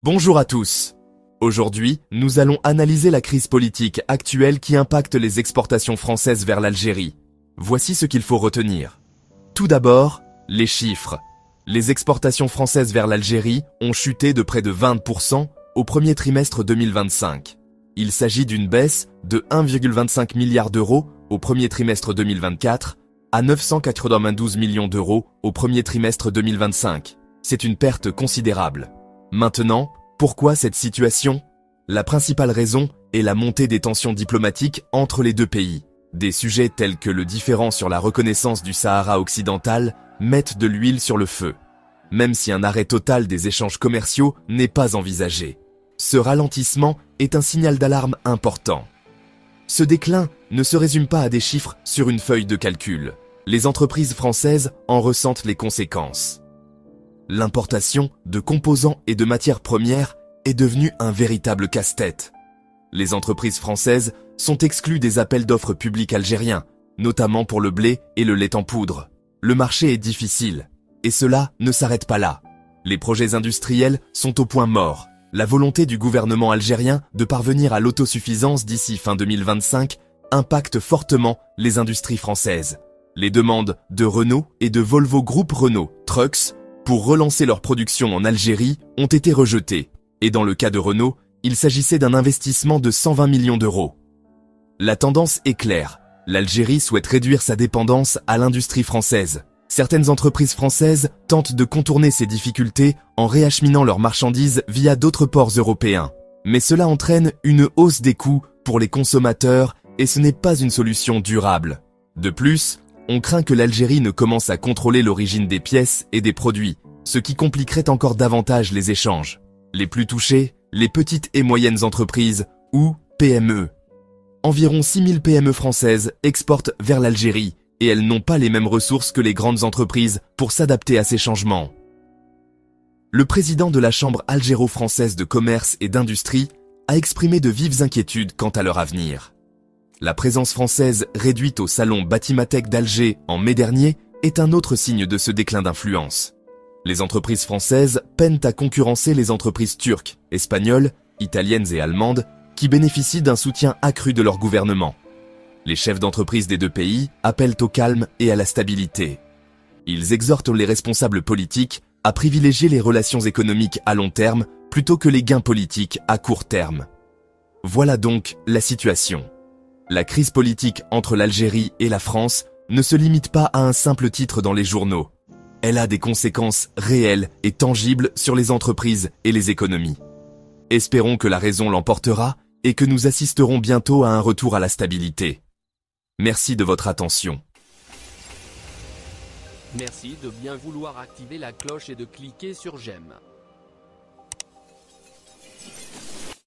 Bonjour à tous. Aujourd'hui, nous allons analyser la crise politique actuelle qui impacte les exportations françaises vers l'Algérie. Voici ce qu'il faut retenir. Tout d'abord, les chiffres. Les exportations françaises vers l'Algérie ont chuté de près de 20% au premier trimestre 2025. Il s'agit d'une baisse de 1,25 milliard d'euros au premier trimestre 2024 à 992 millions d'euros au premier trimestre 2025. C'est une perte considérable. Maintenant, pourquoi cette situation? La principale raison est la montée des tensions diplomatiques entre les deux pays. Des sujets tels que le différend sur la reconnaissance du Sahara occidental mettent de l'huile sur le feu, même si un arrêt total des échanges commerciaux n'est pas envisagé. Ce ralentissement est un signal d'alarme important. Ce déclin ne se résume pas à des chiffres sur une feuille de calcul. Les entreprises françaises en ressentent les conséquences. L'importation de composants et de matières premières est devenue un véritable casse-tête. Les entreprises françaises sont exclues des appels d'offres publics algériens, notamment pour le blé et le lait en poudre. Le marché est difficile, et cela ne s'arrête pas là. Les projets industriels sont au point mort. La volonté du gouvernement algérien de parvenir à l'autosuffisance d'ici fin 2025 impacte fortement les industries françaises. Les demandes de Renault et de Volvo Group Renault Trucks pour relancer leur production en Algérie ont été rejetées, et dans le cas de Renault, il s'agissait d'un investissement de 120 millions d'euros. La tendance est claire, l'Algérie souhaite réduire sa dépendance à l'industrie française. Certaines entreprises françaises tentent de contourner ces difficultés en réacheminant leurs marchandises via d'autres ports européens. Mais cela entraîne une hausse des coûts pour les consommateurs et ce n'est pas une solution durable. De plus, on craint que l'Algérie ne commence à contrôler l'origine des pièces et des produits, ce qui compliquerait encore davantage les échanges. Les plus touchés, les petites et moyennes entreprises, ou PME. Environ 6000 PME françaises exportent vers l'Algérie, et elles n'ont pas les mêmes ressources que les grandes entreprises pour s'adapter à ces changements. Le président de la Chambre algéro-française de commerce et d'industrie a exprimé de vives inquiétudes quant à leur avenir. La présence française réduite au salon Batimatech d'Alger en mai dernier est un autre signe de ce déclin d'influence. Les entreprises françaises peinent à concurrencer les entreprises turques, espagnoles, italiennes et allemandes qui bénéficient d'un soutien accru de leur gouvernement. Les chefs d'entreprise des deux pays appellent au calme et à la stabilité. Ils exhortent les responsables politiques à privilégier les relations économiques à long terme plutôt que les gains politiques à court terme. Voilà donc la situation. La crise politique entre l'Algérie et la France ne se limite pas à un simple titre dans les journaux. Elle a des conséquences réelles et tangibles sur les entreprises et les économies. Espérons que la raison l'emportera et que nous assisterons bientôt à un retour à la stabilité. Merci de votre attention. Merci de bien vouloir activer la cloche et de cliquer sur j'aime.